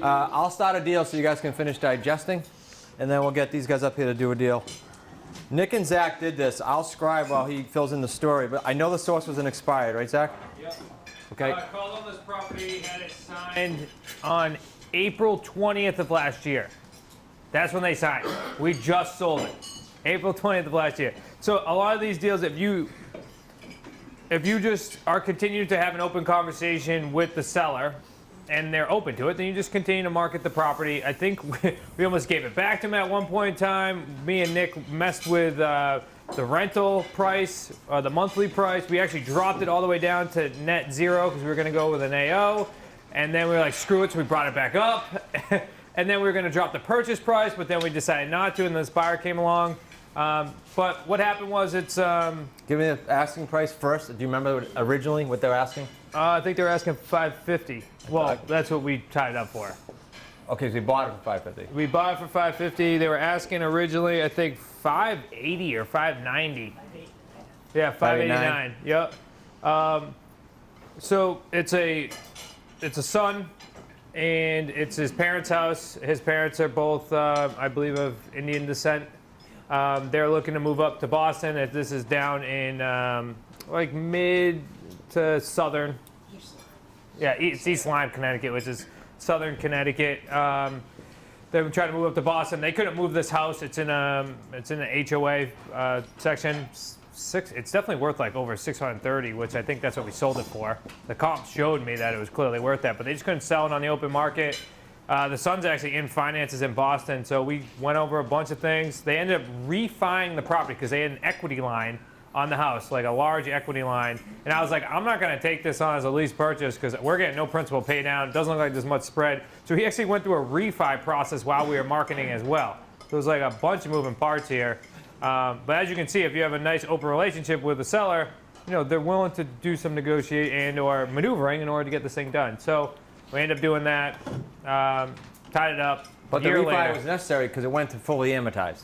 I'll start a deal so you guys can finish digesting, and then we'll get these guys up here to do a deal. Nick and Zach did this. I'll scribe while he fills in the story, but I know the source wasn't expired, right, Zach? Yep. Okay. I called on this property, had it signed on April 20th of last year. That's when they signed. We just sold it. April 20th of last year. So a lot of these deals, if you just are continuing to have an open conversation with the seller and they're open to it, then you just continue to market the property. I think we almost gave it back to them at one point in time. Me and Nick messed with the rental price, the monthly price. We actually dropped it all the way down to net zero because we were going to go with an AO. And then we were like, screw it, so we brought it back up. And then we were going to drop the purchase price, but then we decided not to, and this buyer came along. But what happened was it's... Give me the asking price first. Do you remember originally what they were asking? I think they were asking $550. Well, that's what we tied it up for. Okay, so we bought it for $550. We bought it for $550. They were asking originally, I think, $580 or $590. Yeah, $589. Yep. So it's a son, and it's his parents' house. His parents are both, I believe, of Indian descent. They're looking to move up to Boston. This is down in like mid to southern. Yeah, it's East Lyme, Connecticut, which is southern Connecticut. They were trying to move up to Boston. They couldn't move this house. It's in an HOA section. It's definitely worth like over $630, which I think that's what we sold it for. The comp showed me that it was clearly worth that, but they just couldn't sell it on the open market. The son's actually in finances in Boston, so we went over a bunch of things. They ended up refining the property because they had an equity line on the house, like a large equity line. And I was like, I'm not going to take this on as a lease purchase because we're getting no principal pay down. It doesn't look like there's much spread. So he actually went through a refi process while we were marketing as well. So it was like a bunch of moving parts here. But as you can see, if you have a nice open relationship with the seller, you know, they're willing to do some negotiating and or maneuvering in order to get this thing done. So we ended up doing that, tied it up. But the refi was necessary because it went to fully amortized.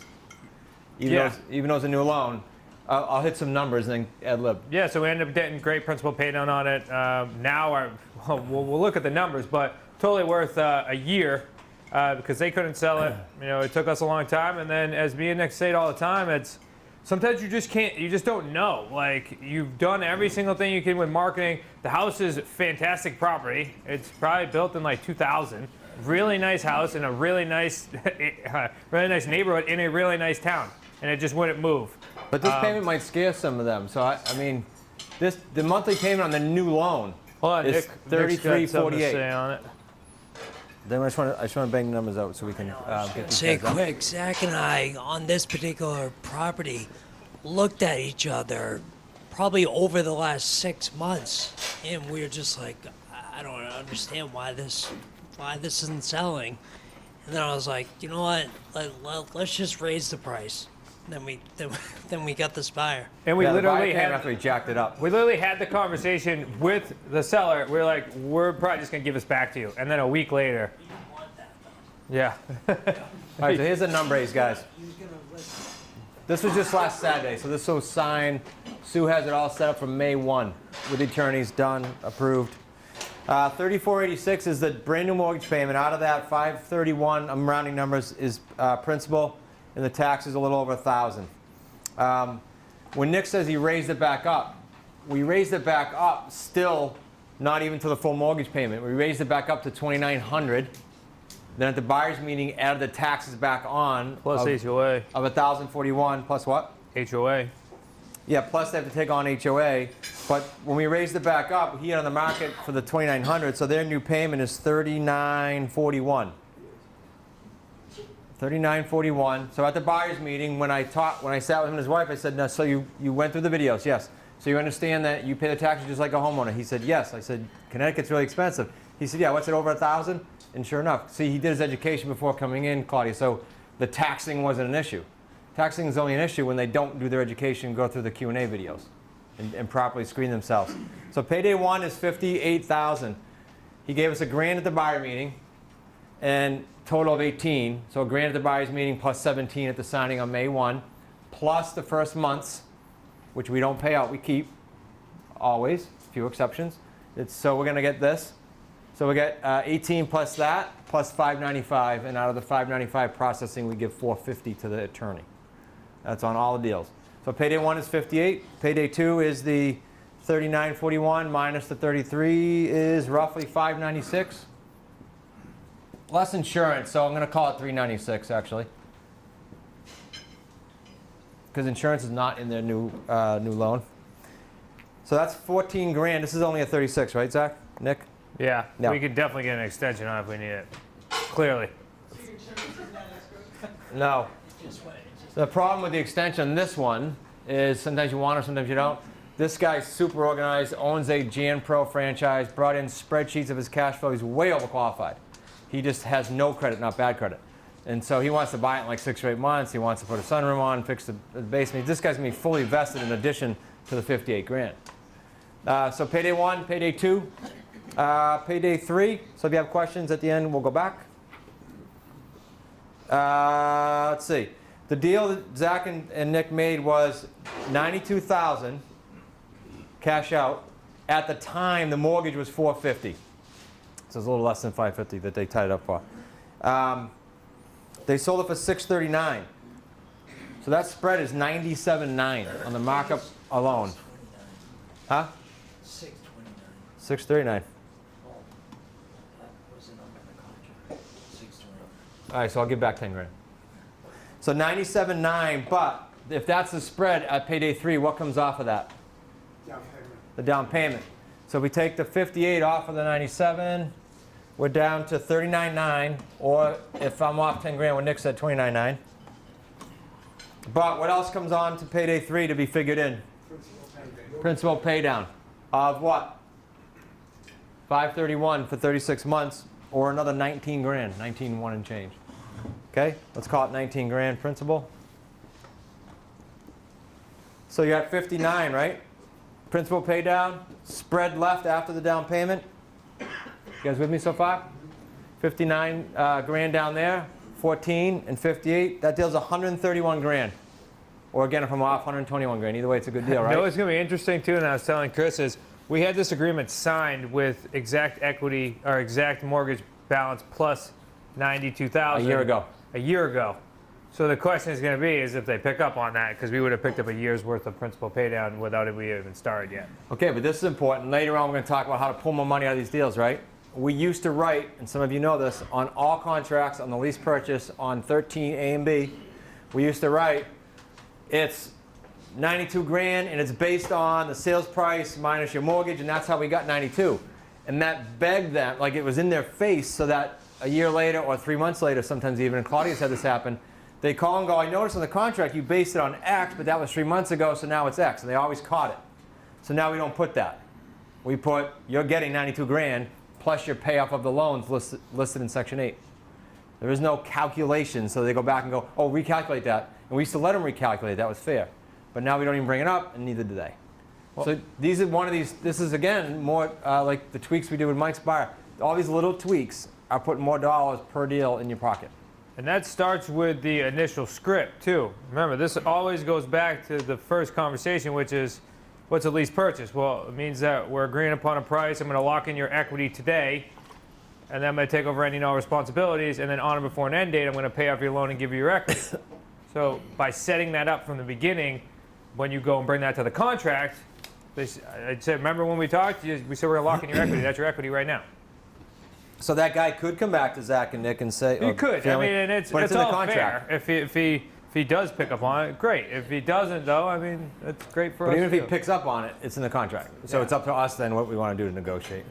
Even though it's a new loan, I'll hit some numbers and then ad lib. Yeah, so we ended up getting great principal pay down on it. Now we'll look at the numbers, but totally worth a year because they couldn't sell it. You know, it took us a long time. And then as me and Nick say it all the time, it's sometimes you just don't know. Like, you've done every single thing you can with marketing. The house is fantastic property. It's probably built in like 2000. Really nice house in a really nice neighborhood in a really nice town. And it just wouldn't move. But this payment might scare some of them. So I mean, the monthly payment on the new loan is $33.48 on it. Then I just want to bang the numbers out so we can get these Say guys up. quick, Zach and I on this particular property looked at each other probably over the last 6 months, and we were just like, I don't understand why this isn't selling. And then I was like, you know what? Let's just raise the price. Then we got this buyer. And we literally had after we jacked it up. We literally had the conversation with the seller. We were like, we're probably just gonna give this back to you. And then a week later. You didn't want that though. Yeah. All right, so here's the number raise, guys. This was just last Saturday, so this was signed. Sue has it all set up for May 1 with the attorneys done, approved. $34.86 is the brand new mortgage payment. Out of that, $531, I'm rounding numbers, is principal, and the tax is a little over $1,000. When Nick says he raised it back up, we raised it back up still not even to the full mortgage payment. We raised it back up to $2,900. Then at the buyer's meeting, added the taxes back on. Plus HOA. Of $1,041 plus what? HOA. Yeah, plus they have to take on HOA. But when we raised it back up, he had on the market for the $2,900, so their new payment is $3,941. $3,941. So at the buyer's meeting, when I sat with him and his wife, I said, "No, so you went through the videos, yes. So you understand that you pay the taxes just like a homeowner?" He said, "Yes." I said, "Connecticut's really expensive." He said, "Yeah, what's it, over $1,000?" And sure enough, see, he did his education before coming in, Claudia. So the taxing wasn't an issue. Taxing is only an issue when they don't do their education, go through the Q&A videos, and properly screen themselves. So payday one is $58,000. He gave us $1,000 at the buyer meeting, and total of 18. So $1,000 at the buyer's meeting plus 17 at the signing on May 1, plus the first months, which we don't pay out, we keep, always, few exceptions. So we're going to get this. So we get 18 plus that, plus 595, and out of the 595 processing, we give 450 to the attorney. That's on all the deals. So payday 1 is 58. Payday 2 is the 39.41 minus the 33 is roughly 596. Less insurance, so I'm going to call it 396 actually, because insurance is not in their new loan. So that's 14 grand. This is only a 36, right, Zach? Nick? Yeah, No. we could definitely get an extension on it if we need it. Clearly. No. The problem with the extension on this one is sometimes you want it, sometimes you don't. This guy's super organized, owns a Jan Pro franchise, brought in spreadsheets of his cash flow. He's way overqualified. He just has no credit, not bad credit. And so he wants to buy it in like 6 or 8 months. He wants to put a sunroom on, fix the basement. This guy's gonna be fully vested in addition to the 58 grand. So payday 1, payday 2, payday 3. So if you have questions at the end, we'll go back. Let's see. The deal that Zach and Nick made was $92,000 cash out. At the time, the mortgage was $450. So it's a little less than $550 that they tied it up for. They sold it for $639. So that spread is $97.9 on the markup alone. Huh? 639. Oh, that was the number in the contract. 629. All right, so I'll give back 10 grand. So 97.9, but if that's the spread at payday 3, what comes off of that? Down payment. The down payment. So if we take the 58 off of the 97, we're down to 39.9, or if I'm off 10 grand, what Nick said, 29.9. But what else comes on to payday 3 to be figured in? Principal payment. Principal pay down of what? 531 for 36 months, or another 19 grand, 19.1 and change. Okay, let's call it 19 grand principal. So you're at 59, right? Principal pay down, spread left after the down payment. You guys with me so far? 59 grand down there, 14 and 58. That deal's 131 grand. Or again, if I'm off, 121 grand. Either way, it's a good deal, right? You know what's going to be interesting too, and I was telling Chris, is we had this agreement signed with exact equity or exact mortgage balance plus 92,000 A year ago. A year ago. So the question is going to be is if they pick up on that, because we would have picked up a year's worth of principal pay down without it we even started yet. Okay, but this is important. Later on, we're going to talk about how to pull more money out of these deals, right? We used to write, and some of you know this, on all contracts, on the lease purchase, on 13 A and B, we used to write, it's 92 grand, and it's based on the sales price minus your mortgage, and that's how we got 92. And that begged them, like it was in their face, so that a year later or 3 months later, sometimes even, and Claudia's had this happen, they call and go, I noticed on the contract you based it on X, but that was 3 months ago, so now it's X. And they always caught it. So now we don't put that. We put, you're getting 92 grand plus your payoff of the loans listed in Section 8. There is no calculation, so they go back and go, oh, recalculate that. And we used to let them recalculate, that was fair. But now we don't even bring it up, and neither do they. Well, so these are one of these, this is again more like the tweaks we do with Mike's Buyer. All these little tweaks are putting more dollars per deal in your pocket. And that starts with the initial script, too. Remember, this always goes back to the first conversation, which is, what's a lease purchase? Well, it means that we're agreeing upon a price. I'm going to lock in your equity today, and then I'm going to take over any and all responsibilities, and then on or before an end date, I'm going to pay off your loan and give you your equity. So by setting that up from the beginning, when you go and bring that to the contract, I said, remember when we talked? We said we're going to lock in your equity. That's your equity right now. So that guy could come back to Zach and Nick and say, He could. family, I mean, and it's but in all the contract. fair. If he does pick up on it, great. If he doesn't, though, I mean, that's great for But us. even if he too. picks up on it, it's in the contract. So Yeah. it's up to us then what we want to do to negotiate.